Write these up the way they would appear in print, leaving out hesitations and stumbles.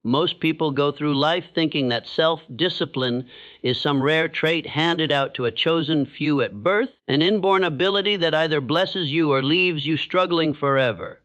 Most people go through life thinking that self-discipline is some rare trait handed out to a chosen few at birth, an inborn ability that either blesses you or leaves you struggling forever.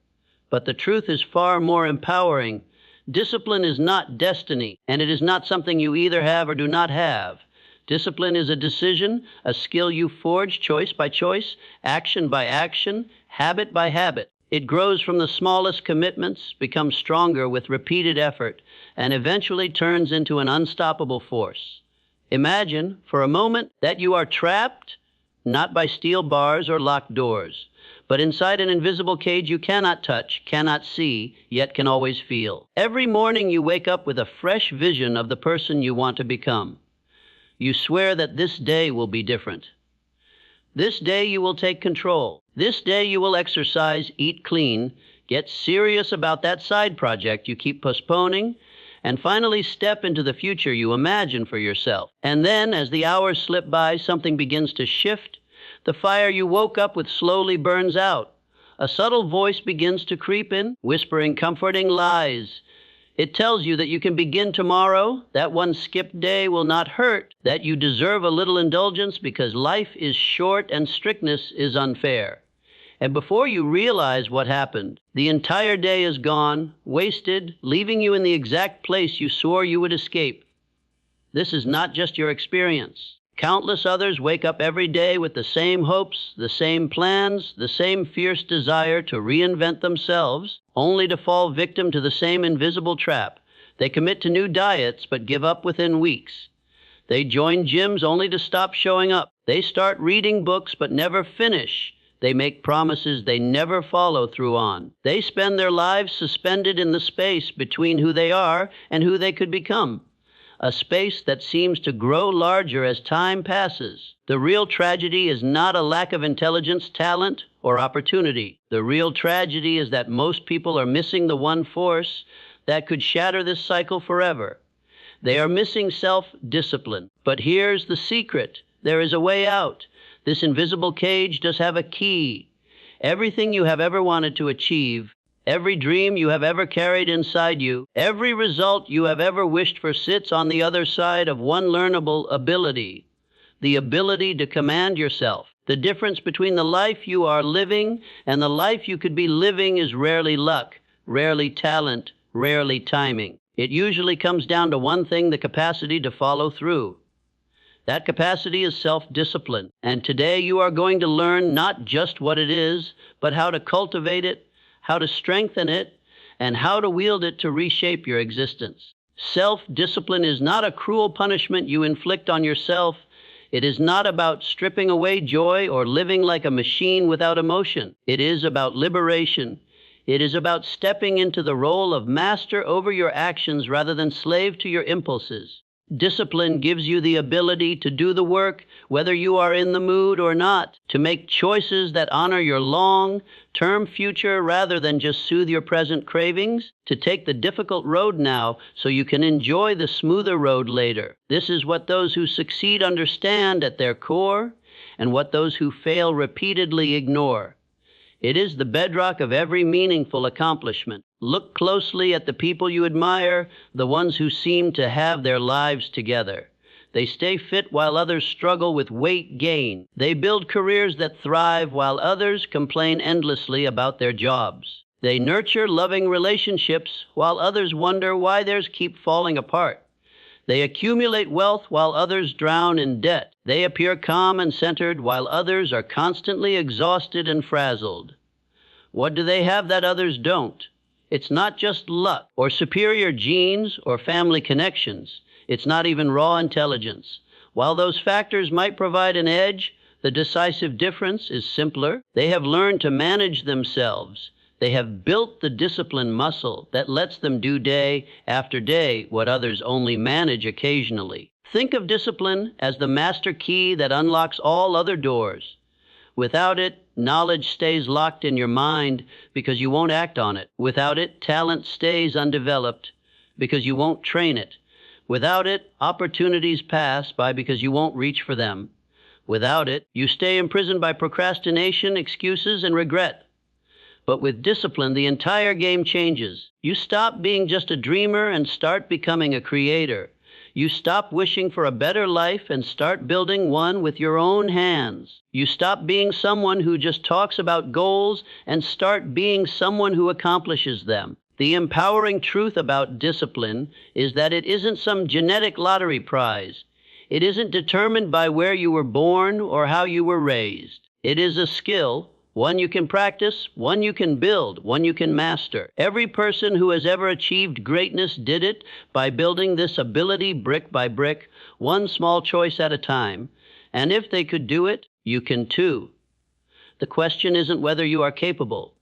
But the truth is far more empowering. Discipline is not destiny, and it is not something you either have or do not have. Discipline is a decision, a skill you forge choice by choice, action by action, habit by habit. It grows from the smallest commitments, becomes stronger with repeated effort, and eventually turns into an unstoppable force. Imagine, for a moment, that you are trapped, not by steel bars or locked doors, but inside an invisible cage you cannot touch, cannot see, yet can always feel. Every morning you wake up with a fresh vision of the person you want to become. You swear that this day will be different. This day you will take control. This day you will exercise, eat clean, get serious about that side project you keep postponing, and finally step into the future you imagine for yourself. And then, as the hours slip by, something begins to shift. The fire you woke up with slowly burns out. A subtle voice begins to creep in, whispering comforting lies. It tells you that you can begin tomorrow, that one skipped day will not hurt, that you deserve a little indulgence because life is short and strictness is unfair. And before you realize what happened, the entire day is gone, wasted, leaving you in the exact place you swore you would escape. This is not just your experience. Countless others wake up every day with the same hopes, the same plans, the same fierce desire to reinvent themselves, only to fall victim to the same invisible trap. They commit to new diets but give up within weeks. They join gyms only to stop showing up. They start reading books but never finish. They make promises they never follow through on. They spend their lives suspended in the space between who they are and who they could become. A space that seems to grow larger as time passes. The real tragedy is not a lack of intelligence, talent, or opportunity. The real tragedy is that most people are missing the one force that could shatter this cycle forever. They are missing self-discipline. But here's the secret. There is a way out. This invisible cage does have a key. Everything you have ever wanted to achieve, every dream you have ever carried inside you, every result you have ever wished for sits on the other side of one learnable ability, the ability to command yourself. The difference between the life you are living and the life you could be living is rarely luck, rarely talent, rarely timing. It usually comes down to one thing: the capacity to follow through. That capacity is self-discipline. And today you are going to learn not just what it is, but how to cultivate it, how to strengthen it, and how to wield it to reshape your existence. Self-discipline is not a cruel punishment you inflict on yourself. It is not about stripping away joy or living like a machine without emotion. It is about liberation. It is about stepping into the role of master over your actions rather than slave to your impulses. Discipline gives you the ability to do the work, whether you are in the mood or not, to make choices that honor your long-term future rather than just soothe your present cravings, to take the difficult road now so you can enjoy the smoother road later. This is what those who succeed understand at their core, and what those who fail repeatedly ignore. It is the bedrock of every meaningful accomplishment. Look closely at the people you admire, the ones who seem to have their lives together. They stay fit while others struggle with weight gain. They build careers that thrive while others complain endlessly about their jobs. They nurture loving relationships while others wonder why theirs keep falling apart. They accumulate wealth while others drown in debt. They appear calm and centered while others are constantly exhausted and frazzled. What do they have that others don't? It's not just luck or superior genes or family connections. It's not even raw intelligence. While those factors might provide an edge, the decisive difference is simpler. They have learned to manage themselves. They have built the discipline muscle that lets them do day after day what others only manage occasionally. Think of discipline as the master key that unlocks all other doors. Without it, knowledge stays locked in your mind because you won't act on it. Without it, talent stays undeveloped because you won't train it. Without it, opportunities pass by because you won't reach for them. Without it, you stay imprisoned by procrastination, excuses, and regret. But with discipline, the entire game changes. You stop being just a dreamer and start becoming a creator. You stop wishing for a better life and start building one with your own hands. You stop being someone who just talks about goals and start being someone who accomplishes them. The empowering truth about discipline is that it isn't some genetic lottery prize. It isn't determined by where you were born or how you were raised. It is a skill, one you can practice, one you can build, one you can master. Every person who has ever achieved greatness did it by building this ability brick by brick, one small choice at a time. And if they could do it, you can too. The question isn't whether you are capable.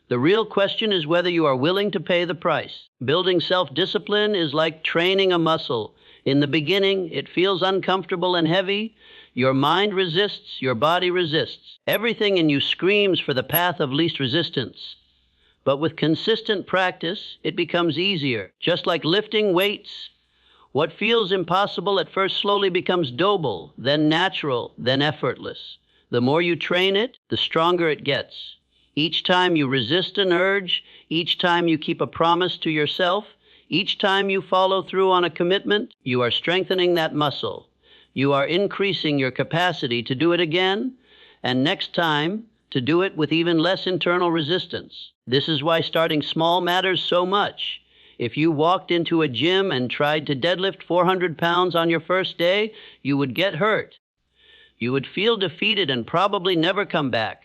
The real question is whether you are willing to pay the price. Building self-discipline is like training a muscle. In the beginning, it feels uncomfortable and heavy. Your mind resists, your body resists. Everything in you screams for the path of least resistance. But with consistent practice, it becomes easier. Just like lifting weights, what feels impossible at first slowly becomes doable, then natural, then effortless. The more you train it, the stronger it gets. Each time you resist an urge, each time you keep a promise to yourself, each time you follow through on a commitment, you are strengthening that muscle. You are increasing your capacity to do it again, and next time, to do it with even less internal resistance. This is why starting small matters so much. If you walked into a gym and tried to deadlift 400 pounds on your first day, you would get hurt. You would feel defeated and probably never come back.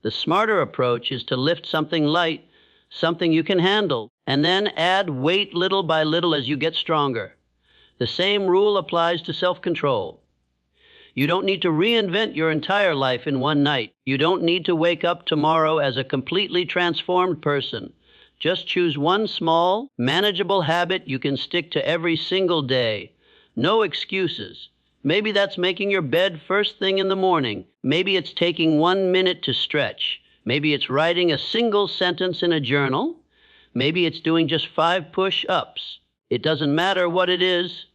The smarter approach is to lift something light, something you can handle, and then add weight little by little as you get stronger. The same rule applies to self-control. You don't need to reinvent your entire life in one night. You don't need to wake up tomorrow as a completely transformed person. Just choose one small, manageable habit you can stick to every single day. No excuses. Maybe that's making your bed first thing in the morning. Maybe it's taking 1 minute to stretch. Maybe it's writing a single sentence in a journal. Maybe it's doing just 5 push-ups. It doesn't matter what it is.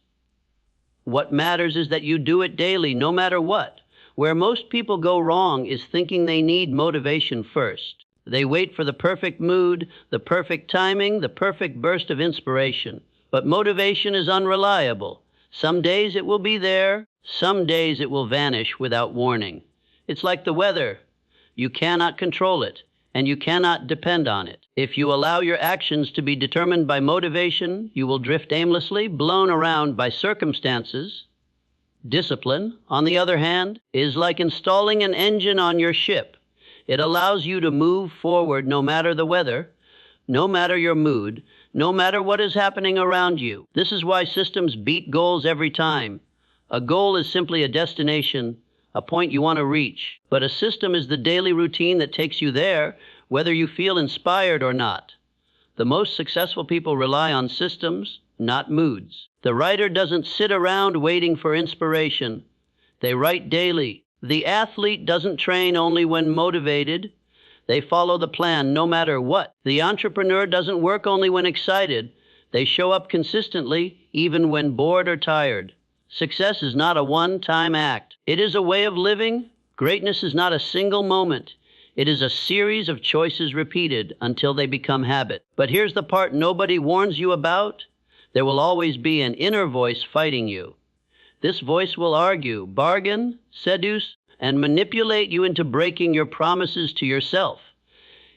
What matters is that you do it daily, no matter what. Where most people go wrong is thinking they need motivation first. They wait for the perfect mood, the perfect timing, the perfect burst of inspiration. But motivation is unreliable. Some days it will be there, some days it will vanish without warning. It's like the weather. You cannot control it, and you cannot depend on it. If you allow your actions to be determined by motivation, you will drift aimlessly, blown around by circumstances. Discipline, on the other hand, is like installing an engine on your ship. It allows you to move forward no matter the weather, no matter your mood, no matter what is happening around you. This is why systems beat goals every time. A goal is simply a destination, a point you want to reach. But a system is the daily routine that takes you there, whether you feel inspired or not. The most successful people rely on systems, not moods. The writer doesn't sit around waiting for inspiration. They write daily. The athlete doesn't train only when motivated. They follow the plan no matter what. The entrepreneur doesn't work only when excited. They show up consistently, even when bored or tired. Success is not a one-time act. It is a way of living. Greatness is not a single moment. It is a series of choices repeated until they become habit. But here's the part nobody warns you about. There will always be an inner voice fighting you. This voice will argue, bargain, seduce, and manipulate you into breaking your promises to yourself.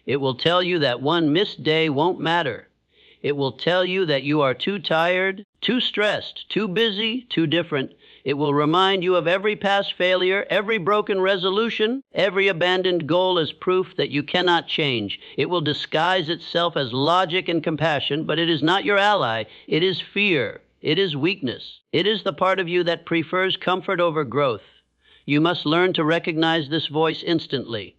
It will tell you that one missed day won't matter. It will tell you that you are too tired, too stressed, too busy, too different. It will remind you of every past failure, every broken resolution, every abandoned goal as proof that you cannot change. It will disguise itself as logic and compassion, but it is not your ally. It is fear. It is weakness. It is the part of you that prefers comfort over growth. You must learn to recognize this voice instantly.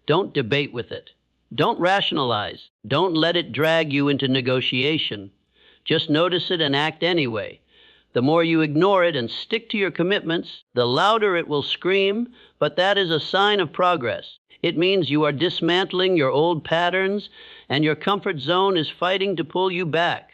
Don't debate with it. Don't rationalize. Don't let it drag you into negotiation. Just notice it and act anyway. The more you ignore it and stick to your commitments, the louder it will scream, but that is a sign of progress. It means you are dismantling your old patterns, and your comfort zone is fighting to pull you back.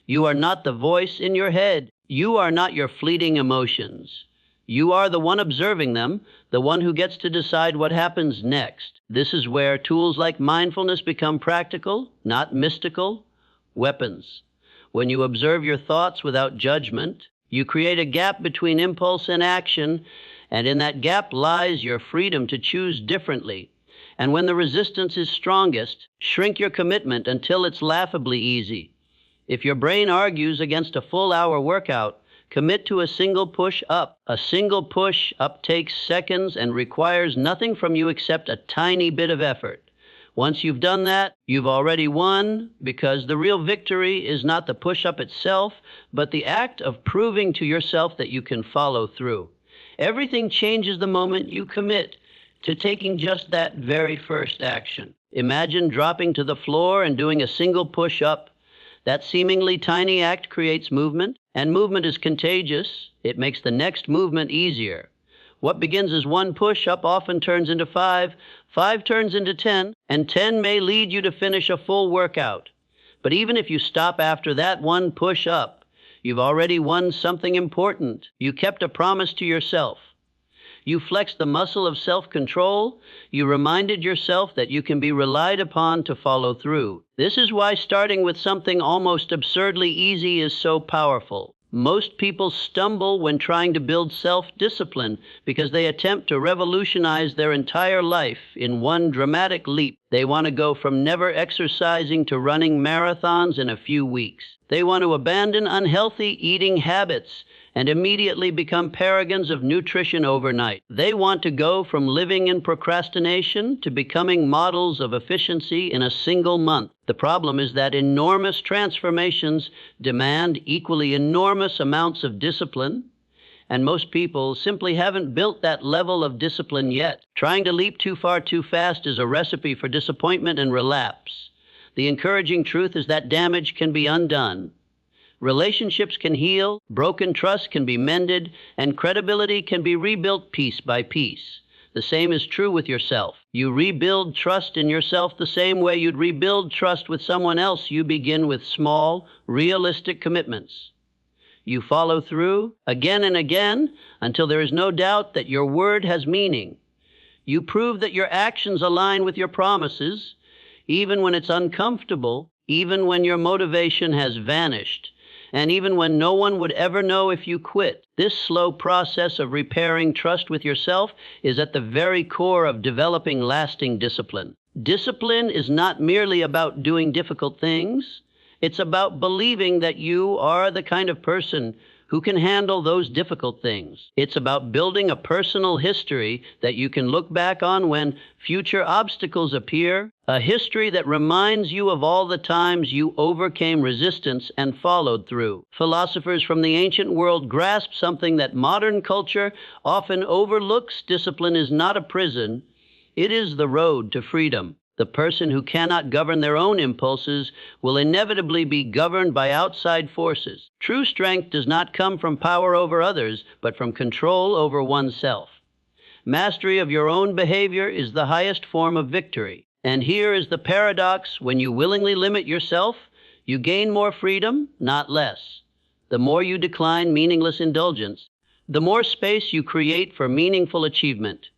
You are not the voice in your head. You are not your fleeting emotions. You are the one observing them, the one who gets to decide what happens next. This is where tools like mindfulness become practical, not mystical, weapons. When you observe your thoughts without judgment, you create a gap between impulse and action, and in that gap lies your freedom to choose differently. And when the resistance is strongest, shrink your commitment until it's laughably easy. If your brain argues against a full-hour workout, commit to a single push-up. A single push-up takes seconds and requires nothing from you except a tiny bit of effort. Once you've done that, you've already won, because the real victory is not the push-up itself, but the act of proving to yourself that you can follow through. Everything changes the moment you commit to taking just that very first action. Imagine dropping to the floor and doing a single push-up. That seemingly tiny act creates movement, and movement is contagious. It makes the next movement easier. What begins as one push-up often turns into 5, 5 turns into 10, and 10 may lead you to finish a full workout. But even if you stop after that one push-up, you've already won something important. You kept a promise to yourself. You flexed the muscle of self-control. You reminded yourself that you can be relied upon to follow through. This is why starting with something almost absurdly easy is so powerful. Most people stumble when trying to build self-discipline because they attempt to revolutionize their entire life in one dramatic leap. They want to go from never exercising to running marathons in a few weeks. They want to abandon unhealthy eating habits and immediately become paragons of nutrition overnight. They want to go from living in procrastination to becoming models of efficiency in a single month. The problem is that enormous transformations demand equally enormous amounts of discipline, and most people simply haven't built that level of discipline yet. Trying to leap too far too fast is a recipe for disappointment and relapse. The encouraging truth is that damage can be undone. Relationships can heal, broken trust can be mended, and credibility can be rebuilt piece by piece. The same is true with yourself. You rebuild trust in yourself the same way you'd rebuild trust with someone else. You begin with small, realistic commitments. You follow through again and again until there is no doubt that your word has meaning. You prove that your actions align with your promises, even when it's uncomfortable, even when your motivation has vanished, and even when no one would ever know if you quit. This slow process of repairing trust with yourself is at the very core of developing lasting discipline. Discipline is not merely about doing difficult things. It's about believing that you are the kind of person who can handle those difficult things. It's about building a personal history that you can look back on when future obstacles appear, a history that reminds you of all the times you overcame resistance and followed through. Philosophers from the ancient world grasped something that modern culture often overlooks. Discipline is not a prison. It is the road to freedom. The person who cannot govern their own impulses will inevitably be governed by outside forces. True strength does not come from power over others, but from control over oneself. Mastery of your own behavior is the highest form of victory. And here is the paradox: when you willingly limit yourself, you gain more freedom, not less. The more you decline meaningless indulgence, the more space you create for meaningful achievement.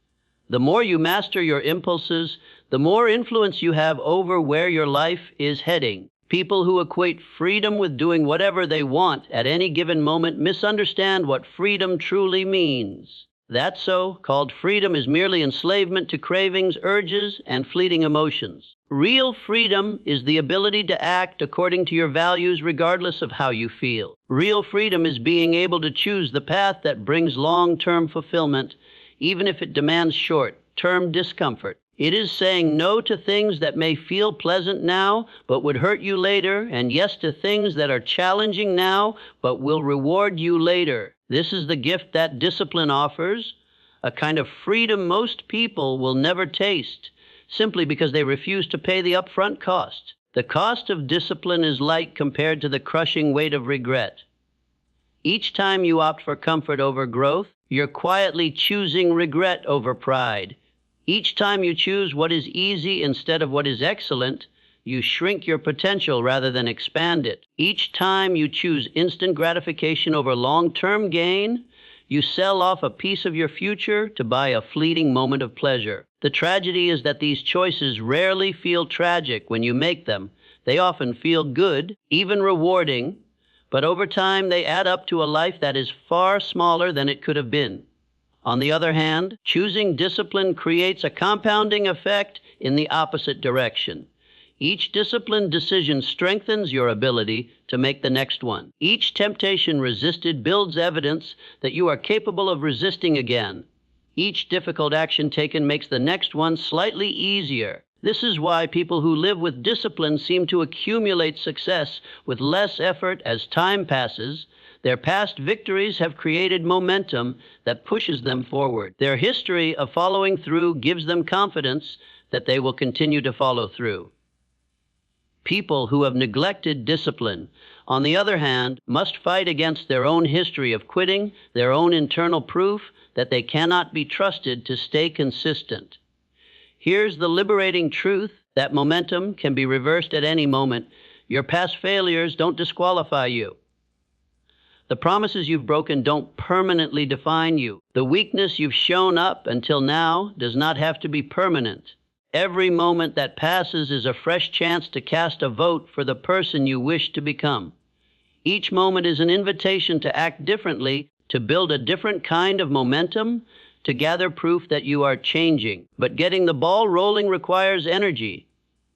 The more you master your impulses, the more influence you have over where your life is heading. People who equate freedom with doing whatever they want at any given moment misunderstand what freedom truly means. That so-called freedom is merely enslavement to cravings, urges, and fleeting emotions. Real freedom is the ability to act according to your values regardless of how you feel. Real freedom is being able to choose the path that brings long-term fulfillment, even if it demands short-term discomfort. It is saying no to things that may feel pleasant now, but would hurt you later, and yes to things that are challenging now, but will reward you later. This is the gift that discipline offers, a kind of freedom most people will never taste, simply because they refuse to pay the upfront cost. The cost of discipline is light compared to the crushing weight of regret. Each time you opt for comfort over growth, you're quietly choosing regret over pride. Each time you choose what is easy instead of what is excellent, you shrink your potential rather than expand it. Each time you choose instant gratification over long-term gain, You sell off a piece of your future to buy a fleeting moment of pleasure. The tragedy is that these choices rarely feel tragic when you make them. They often feel good, even rewarding, but over time they add up to a life that is far smaller than it could have been. On the other hand, choosing discipline creates a compounding effect in the opposite direction. Each disciplined decision strengthens your ability to make the next one. Each temptation resisted builds evidence that you are capable of resisting again. Each difficult action taken makes the next one slightly easier. This is why people who live with discipline seem to accumulate success with less effort as time passes. Their past victories have created momentum that pushes them forward. Their history of following through gives them confidence that they will continue to follow through. People who have neglected discipline, on the other hand, must fight against their own history of quitting, their own internal proof that they cannot be trusted to stay consistent. Here's the liberating truth that momentum can be reversed at any moment. Your past failures don't disqualify you. The promises you've broken don't permanently define you. The weakness you've shown up until now does not have to be permanent. Every moment that passes is a fresh chance to cast a vote for the person you wish to become. Each moment is an invitation to act differently, to build a different kind of momentum, to gather proof that you are changing. But getting the ball rolling requires energy,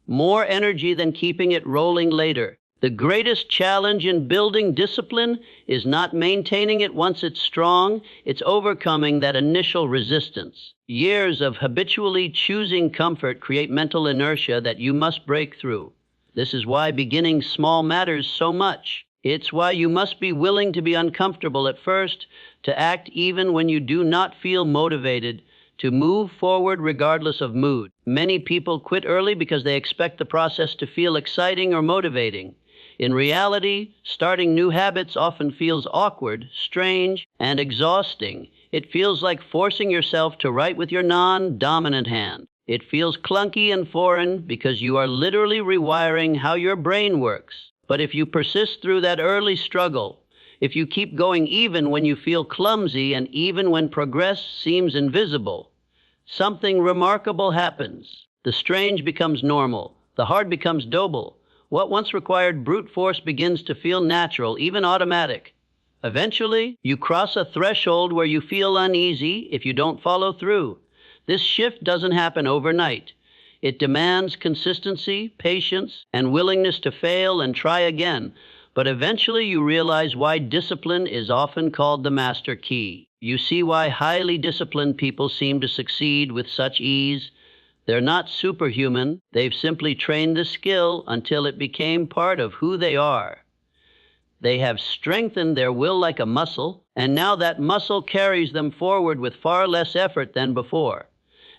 more energy than keeping it rolling later. The greatest challenge in building discipline is not maintaining it once it's strong, it's overcoming that initial resistance. Years of habitually choosing comfort create mental inertia that you must break through. This is why beginning small matters so much. It's why you must be willing to be uncomfortable at first, to act even when you do not feel motivated, to move forward regardless of mood. Many people quit early because they expect the process to feel exciting or motivating. In reality, starting new habits often feels awkward, strange, and exhausting. It feels like forcing yourself to write with your non-dominant hand. It feels clunky and foreign because you are literally rewiring how your brain works. But if you persist through that early struggle, if you keep going even when you feel clumsy and even when progress seems invisible, something remarkable happens. The strange becomes normal. The hard becomes doable. What once required brute force begins to feel natural, even automatic. Eventually, you cross a threshold where you feel uneasy if you don't follow through. This shift doesn't happen overnight. It demands consistency, patience, and willingness to fail and try again. But eventually you realize why discipline is often called the master key. You see why highly disciplined people seem to succeed with such ease. They're not superhuman. They've simply trained the skill until it became part of who they are. They have strengthened their will like a muscle, and now that muscle carries them forward with far less effort than before.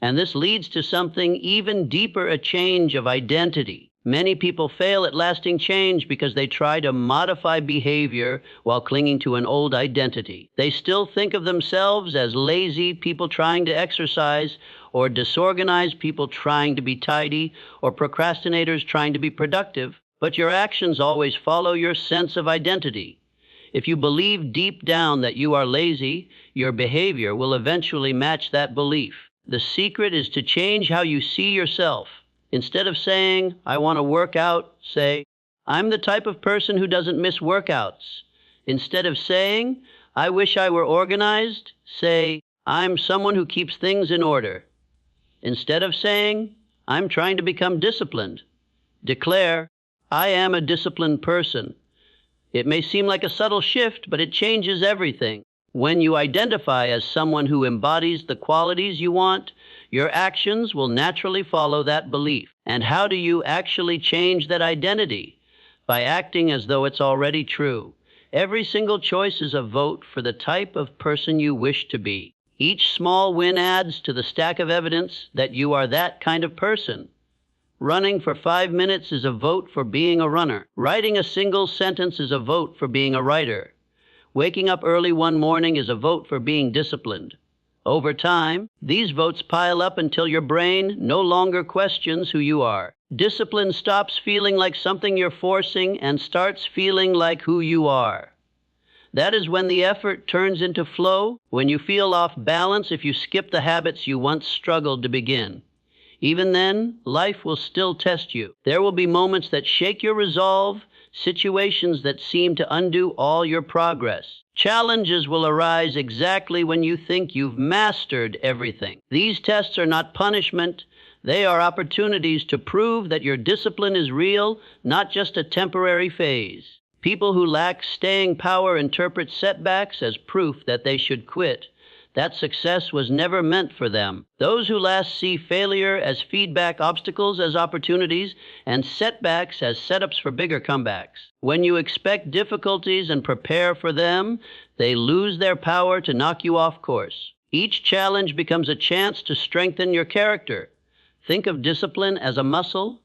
And this leads to something even deeper, a change of identity. Many people fail at lasting change because they try to modify behavior while clinging to an old identity. They still think of themselves as lazy people trying to exercise, or disorganized people trying to be tidy, or procrastinators trying to be productive. But your actions always follow your sense of identity. If you believe deep down that you are lazy, your behavior will eventually match that belief. The secret is to change how you see yourself. Instead of saying, I want to work out, say, I'm the type of person who doesn't miss workouts. Instead of saying, I wish I were organized, say, I'm someone who keeps things in order. Instead of saying, I'm trying to become disciplined, declare, I am a disciplined person. It may seem like a subtle shift, but it changes everything. When you identify as someone who embodies the qualities you want, your actions will naturally follow that belief. And how do you actually change that identity? By acting as though it's already true. Every single choice is a vote for the type of person you wish to be. Each small win adds to the stack of evidence that you are that kind of person. Running for 5 minutes is a vote for being a runner. Writing a single sentence is a vote for being a writer. Waking up early one morning is a vote for being disciplined. Over time, these votes pile up until your brain no longer questions who you are. Discipline stops feeling like something you're forcing and starts feeling like who you are. That is when the effort turns into flow, when you feel off balance if you skip the habits you once struggled to begin. Even then, life will still test you. There will be moments that shake your resolve, situations that seem to undo all your progress. Challenges will arise exactly when you think you've mastered everything. These tests are not punishment. They are opportunities to prove that your discipline is real, not just a temporary phase. People who lack staying power interpret setbacks as proof that they should quit, that success was never meant for them. Those who last see failure as feedback, obstacles as opportunities, and setbacks as setups for bigger comebacks. When you expect difficulties and prepare for them, they lose their power to knock you off course. Each challenge becomes a chance to strengthen your character. Think of discipline as a muscle.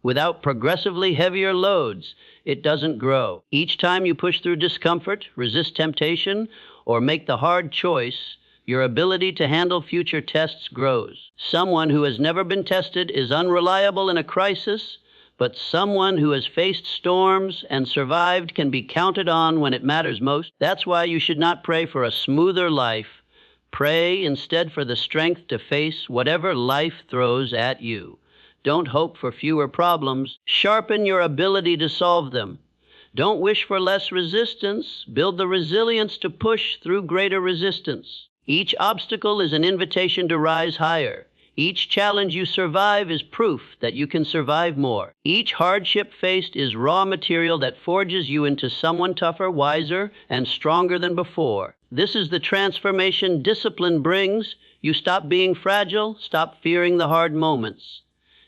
Without progressively heavier loads, it doesn't grow. Each time you push through discomfort, resist temptation, or make the hard choice, your ability to handle future tests grows. Someone who has never been tested is unreliable in a crisis, but someone who has faced storms and survived can be counted on when it matters most. That's why you should not pray for a smoother life. Pray instead for the strength to face whatever life throws at you. Don't hope for fewer problems. Sharpen your ability to solve them. Don't wish for less resistance. Build the resilience to push through greater resistance. Each obstacle is an invitation to rise higher. Each challenge you survive is proof that you can survive more. Each hardship faced is raw material that forges you into someone tougher, wiser, and stronger than before. This is the transformation discipline brings. You stop being fragile, stop fearing the hard moments.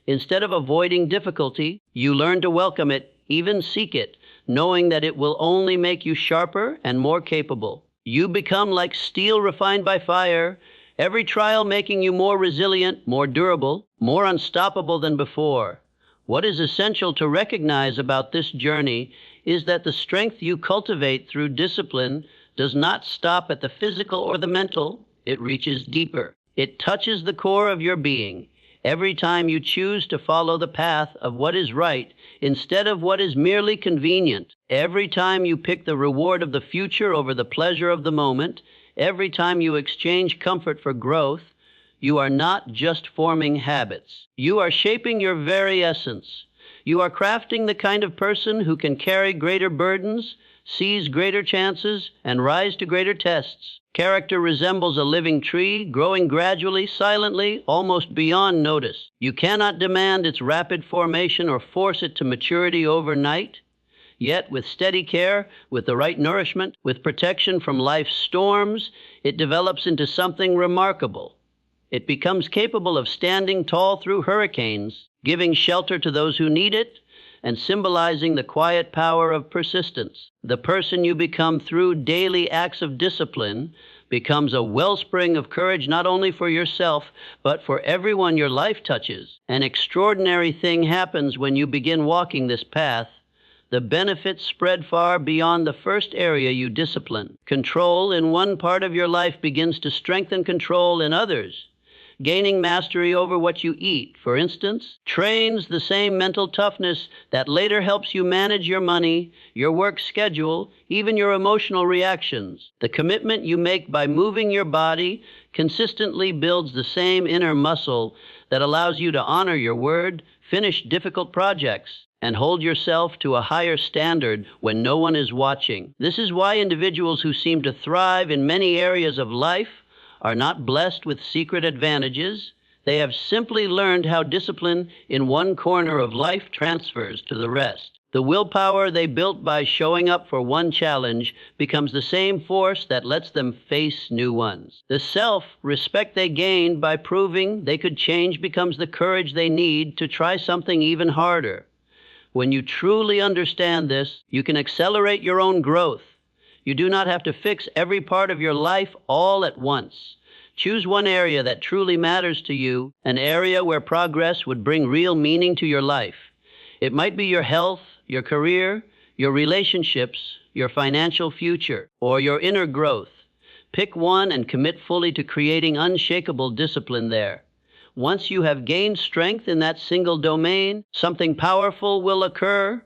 Instead of avoiding difficulty, you learn to welcome it, even seek it, knowing that it will only make you sharper and more capable. You become like steel refined by fire, every trial making you more resilient, more durable, more unstoppable than before. What is essential to recognize about this journey is that the strength you cultivate through discipline does not stop at the physical or the mental. It reaches deeper. It touches the core of your being. Every time you choose to follow the path of what is right instead of what is merely convenient, every time you pick the reward of the future over the pleasure of the moment, every time you exchange comfort for growth, you are not just forming habits. You are shaping your very essence. You are crafting the kind of person who can carry greater burdens, seize greater chances, and rise to greater tests. Character resembles a living tree, growing gradually, silently, almost beyond notice. You cannot demand its rapid formation or force it to maturity overnight. Yet, with steady care, with the right nourishment, with protection from life's storms, it develops into something remarkable. It becomes capable of standing tall through hurricanes, giving shelter to those who need it, and symbolizing the quiet power of persistence. The person you become through daily acts of discipline becomes a wellspring of courage not only for yourself, but for everyone your life touches. An extraordinary thing happens when you begin walking this path. The benefits spread far beyond the first area you discipline. Control in one part of your life begins to strengthen control in others. Gaining mastery over what you eat, for instance, trains the same mental toughness that later helps you manage your money, your work schedule, even your emotional reactions. The commitment you make by moving your body consistently builds the same inner muscle that allows you to honor your word, finish difficult projects, and hold yourself to a higher standard when no one is watching. This is why individuals who seem to thrive in many areas of life are not blessed with secret advantages. They have simply learned how discipline in one corner of life transfers to the rest. The willpower they built by showing up for one challenge becomes the same force that lets them face new ones. The self-respect they gained by proving they could change becomes the courage they need to try something even harder. When you truly understand this, you can accelerate your own growth. You do not have to fix every part of your life all at once. Choose one area that truly matters to you, an area where progress would bring real meaning to your life. It might be your health, your career, your relationships, your financial future, or your inner growth. Pick one and commit fully to creating unshakable discipline there. Once you have gained strength in that single domain, something powerful will occur.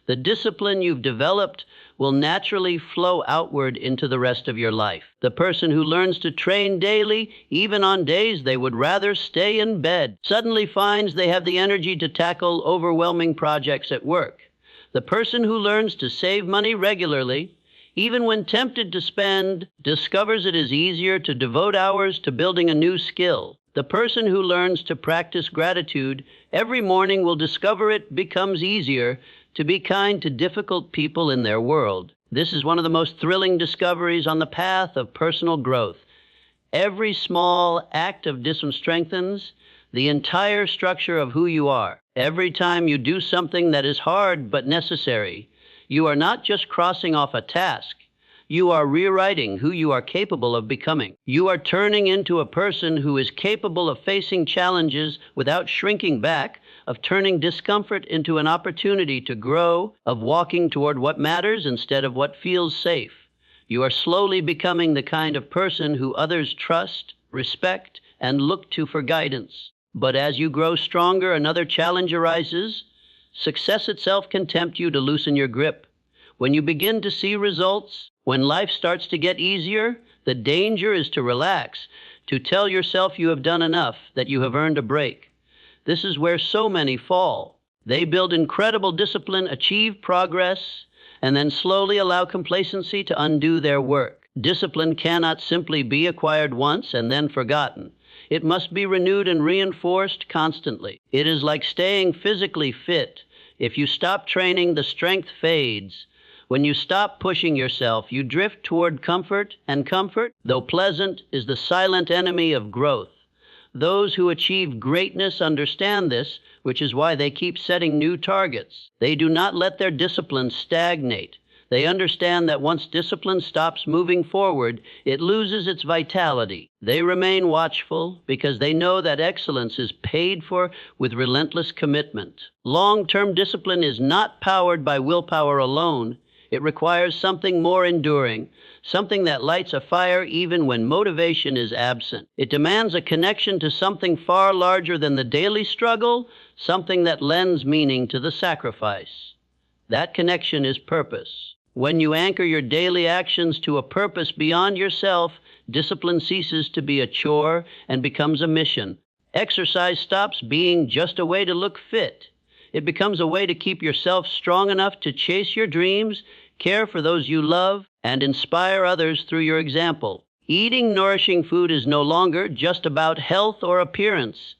The discipline you've developed will naturally flow outward into the rest of your life. The person who learns to train daily, even on days they would rather stay in bed, suddenly finds they have the energy to tackle overwhelming projects at work. The person who learns to save money regularly, even when tempted to spend, discovers it is easier to devote hours to building a new skill. The person who learns to practice gratitude every morning will discover it becomes easier to be kind to difficult people in their world. This is one of the most thrilling discoveries on the path of personal growth. Every small act of discipline strengthens the entire structure of who you are. Every time you do something that is hard but necessary, you are not just crossing off a task. You are rewriting who you are capable of becoming. You are turning into a person who is capable of facing challenges without shrinking back, of turning discomfort into an opportunity to grow, of walking toward what matters instead of what feels safe. You are slowly becoming the kind of person who others trust, respect, and look to for guidance. But as you grow stronger, another challenge arises. Success itself can tempt you to loosen your grip. When you begin to see results, when life starts to get easier, the danger is to relax, to tell yourself you have done enough, that you have earned a break. This is where so many fall. They build incredible discipline, achieve progress, and then slowly allow complacency to undo their work. Discipline cannot simply be acquired once and then forgotten. It must be renewed and reinforced constantly. It is like staying physically fit. If you stop training, the strength fades. When you stop pushing yourself, you drift toward comfort, and comfort, though pleasant, is the silent enemy of growth. Those who achieve greatness understand this, which is why they keep setting new targets. They do not let their discipline stagnate. They understand that once discipline stops moving forward, it loses its vitality. They remain watchful because they know that excellence is paid for with relentless commitment. Long-term discipline is not powered by willpower alone. It requires something more enduring, something that lights a fire even when motivation is absent. It demands a connection to something far larger than the daily struggle, something that lends meaning to the sacrifice. That connection is purpose. When you anchor your daily actions to a purpose beyond yourself, discipline ceases to be a chore and becomes a mission. Exercise stops being just a way to look fit. It becomes a way to keep yourself strong enough to chase your dreams, care for those you love, and inspire others through your example. Eating nourishing food is no longer just about health or appearance.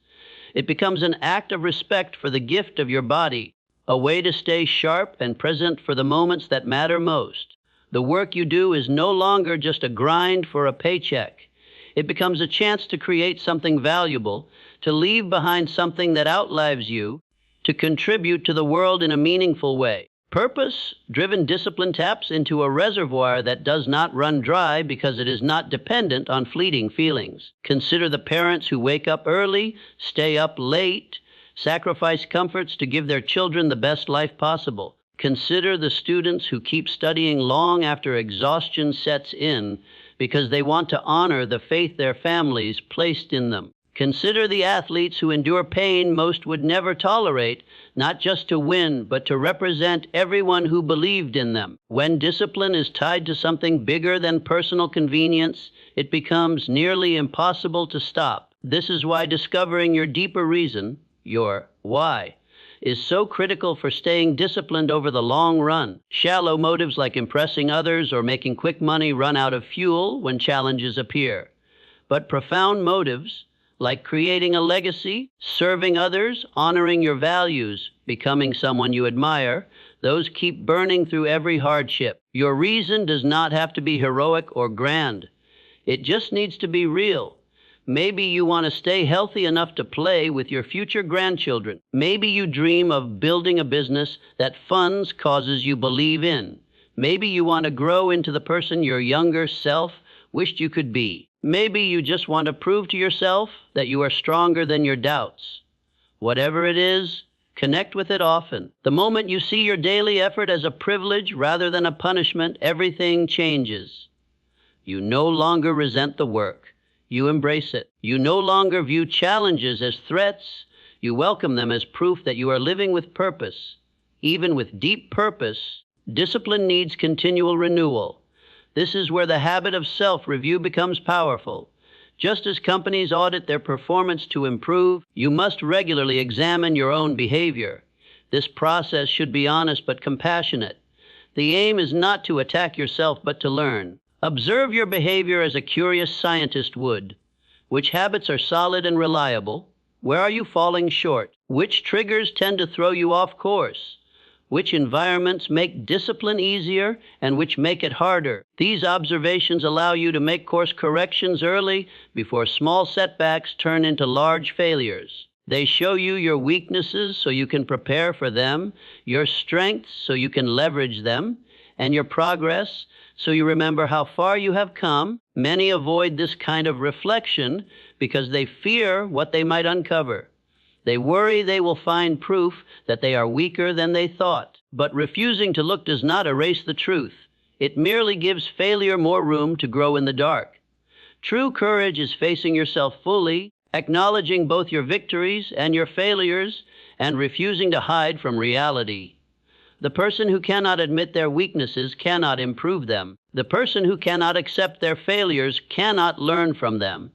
It becomes an act of respect for the gift of your body, a way to stay sharp and present for the moments that matter most. The work you do is no longer just a grind for a paycheck. It becomes a chance to create something valuable, to leave behind something that outlives you, to contribute to the world in a meaningful way. Purpose-driven discipline taps into a reservoir that does not run dry because it is not dependent on fleeting feelings. Consider the parents who wake up early, stay up late, sacrifice comforts to give their children the best life possible. Consider the students who keep studying long after exhaustion sets in because they want to honor the faith their families placed in them. Consider the athletes who endure pain most would never tolerate, not just to win, but to represent everyone who believed in them. When discipline is tied to something bigger than personal convenience, it becomes nearly impossible to stop. This is why discovering your deeper reason, your why, is so critical for staying disciplined over the long run. Shallow motives like impressing others or making quick money run out of fuel when challenges appear. But profound motives, like creating a legacy, serving others, honoring your values, becoming someone you admire, those keep burning through every hardship. Your reason does not have to be heroic or grand. It just needs to be real. Maybe you want to stay healthy enough to play with your future grandchildren. Maybe you dream of building a business that funds causes you believe in. Maybe you want to grow into the person your younger self wished you could be. Maybe you just want to prove to yourself that you are stronger than your doubts. Whatever it is, connect with it often. The moment you see your daily effort as a privilege rather than a punishment, everything changes. You no longer resent the work. You embrace it. You no longer view challenges as threats. You welcome them as proof that you are living with purpose. Even with deep purpose, Discipline needs continual renewal. This is where the habit of self-review becomes powerful. Just as companies audit their performance to improve, you must regularly examine your own behavior. This process should be honest but compassionate. The aim is not to attack yourself but to learn. Observe your behavior as a curious scientist would. Which habits are solid and reliable? Where are you falling short? Which triggers tend to throw you off course? Which environments make discipline easier and which make it harder? These observations allow you to make course corrections early before small setbacks turn into large failures. They show you your weaknesses so you can prepare for them, your strengths so you can leverage them, and your progress so you remember how far you have come. Many avoid this kind of reflection because they fear what they might uncover. They worry they will find proof that they are weaker than they thought. But refusing to look does not erase the truth. It merely gives failure more room to grow in the dark. True courage is facing yourself fully, acknowledging both your victories and your failures, and refusing to hide from reality. The person who cannot admit their weaknesses cannot improve them. The person who cannot accept their failures cannot learn from them.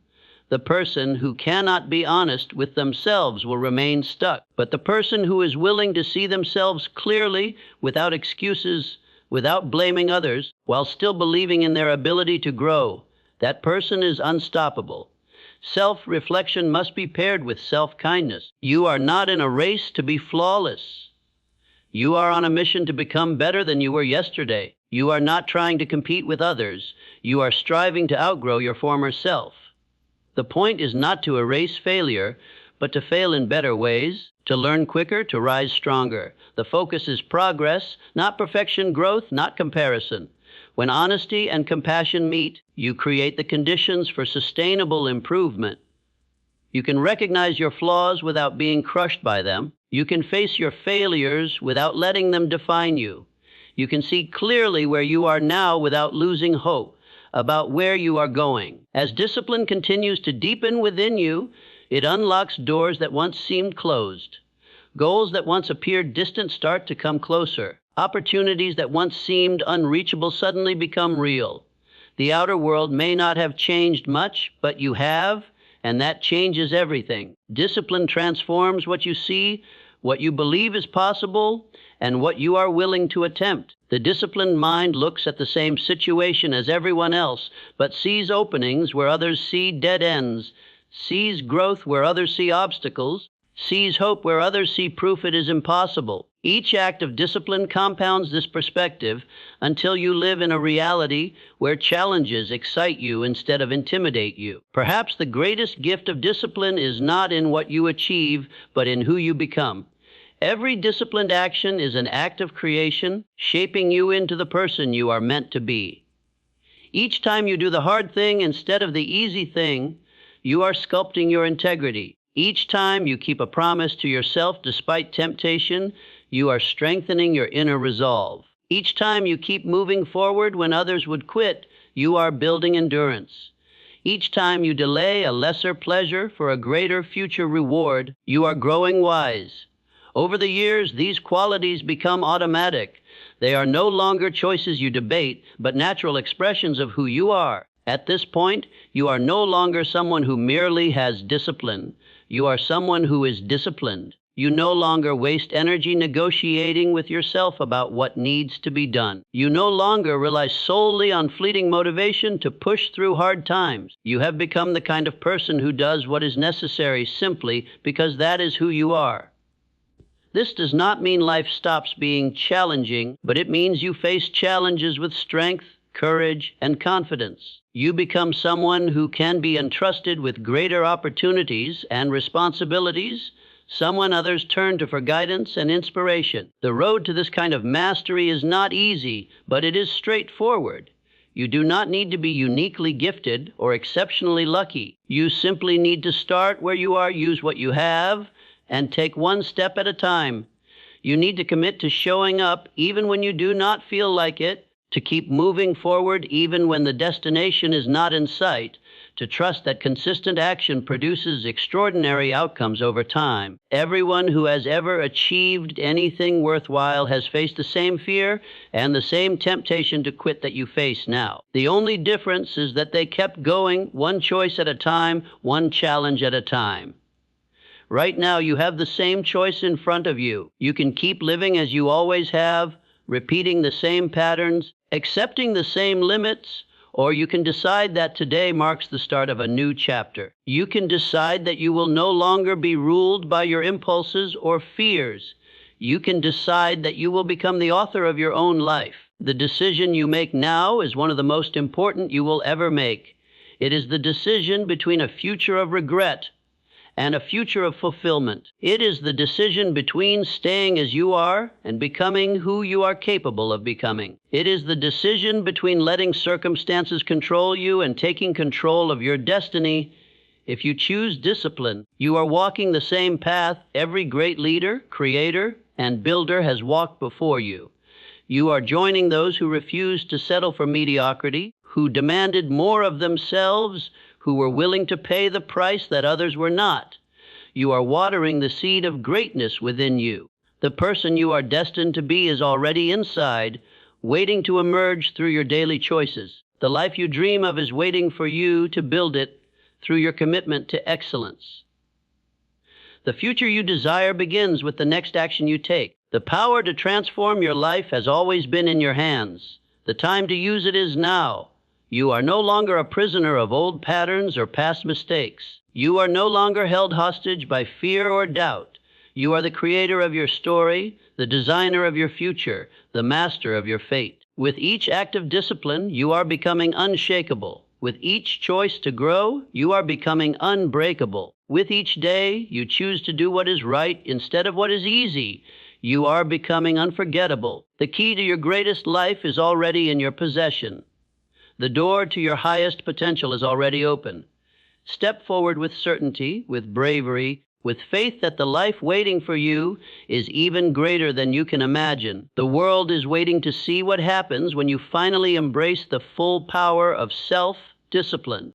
The person who cannot be honest with themselves will remain stuck. But the person who is willing to see themselves clearly, without excuses, without blaming others, while still believing in their ability to grow, that person is unstoppable. Self-reflection must be paired with self-kindness. You are not in a race to be flawless. You are on a mission to become better than you were yesterday. You are not trying to compete with others. You are striving to outgrow your former self. The point is not to erase failure, but to fail in better ways, to learn quicker, to rise stronger. The focus is progress, not perfection, growth, not comparison. When honesty and compassion meet, you create the conditions for sustainable improvement. You can recognize your flaws without being crushed by them. You can face your failures without letting them define you. You can see clearly where you are now without losing hope about where you are going. As discipline continues to deepen within you, it unlocks doors that once seemed closed. Goals that once appeared distant start to come closer. Opportunities that once seemed unreachable suddenly become real. The outer world may not have changed much, but you have, and that changes everything. Discipline transforms what you see, what you believe is possible, and what you are willing to attempt. The disciplined mind looks at the same situation as everyone else, but sees openings where others see dead ends, sees growth where others see obstacles, sees hope where others see proof it is impossible. Each act of discipline compounds this perspective until you live in a reality where challenges excite you instead of intimidate you. Perhaps the greatest gift of discipline is not in what you achieve, but in who you become. Every disciplined action is an act of creation, shaping you into the person you are meant to be. Each time you do the hard thing instead of the easy thing, you are sculpting your integrity. Each time you keep a promise to yourself despite temptation, you are strengthening your inner resolve. Each time you keep moving forward when others would quit, you are building endurance. Each time you delay a lesser pleasure for a greater future reward, you are growing wise. Over the years, these qualities become automatic. They are no longer choices you debate, but natural expressions of who you are. At this point, you are no longer someone who merely has discipline. You are someone who is disciplined. You no longer waste energy negotiating with yourself about what needs to be done. You no longer rely solely on fleeting motivation to push through hard times. You have become the kind of person who does what is necessary simply because that is who you are. This does not mean life stops being challenging, but it means you face challenges with strength, courage, and confidence. You become someone who can be entrusted with greater opportunities and responsibilities, someone others turn to for guidance and inspiration. The road to this kind of mastery is not easy, but it is straightforward. You do not need to be uniquely gifted or exceptionally lucky. You simply need to start where you are, use what you have, and take one step at a time. You need to commit to showing up even when you do not feel like it, to keep moving forward even when the destination is not in sight, to trust that consistent action produces extraordinary outcomes over time. Everyone who has ever achieved anything worthwhile has faced the same fear and the same temptation to quit that you face now. The only difference is that they kept going one choice at a time, one challenge at a time. Right now, you have the same choice in front of you. You can keep living as you always have, repeating the same patterns, accepting the same limits, or you can decide that today marks the start of a new chapter. You can decide that you will no longer be ruled by your impulses or fears. You can decide that you will become the author of your own life. The decision you make now is one of the most important you will ever make. It is the decision between a future of regret and a future of fulfillment. It is the decision between staying as you are and becoming who you are capable of becoming. It is the decision between letting circumstances control you and taking control of your destiny. If you choose discipline, you are walking the same path every great leader, creator, and builder has walked before you. You are joining those who refused to settle for mediocrity, who demanded more of themselves, who were willing to pay the price that others were not. You are watering the seed of greatness within you. The person you are destined to be is already inside, waiting to emerge through your daily choices. The life you dream of is waiting for you to build it through your commitment to excellence. The future you desire begins with the next action you take. The power to transform your life has always been in your hands. The time to use it is now. You are no longer a prisoner of old patterns or past mistakes. You are no longer held hostage by fear or doubt. You are the creator of your story, the designer of your future, the master of your fate. With each act of discipline, you are becoming unshakable. With each choice to grow, you are becoming unbreakable. With each day, you choose to do what is right instead of what is easy. You are becoming unforgettable. The key to your greatest life is already in your possession. The door to your highest potential is already open. Step forward with certainty, with bravery, with faith that the life waiting for you is even greater than you can imagine. The world is waiting to see what happens when you finally embrace the full power of self-discipline.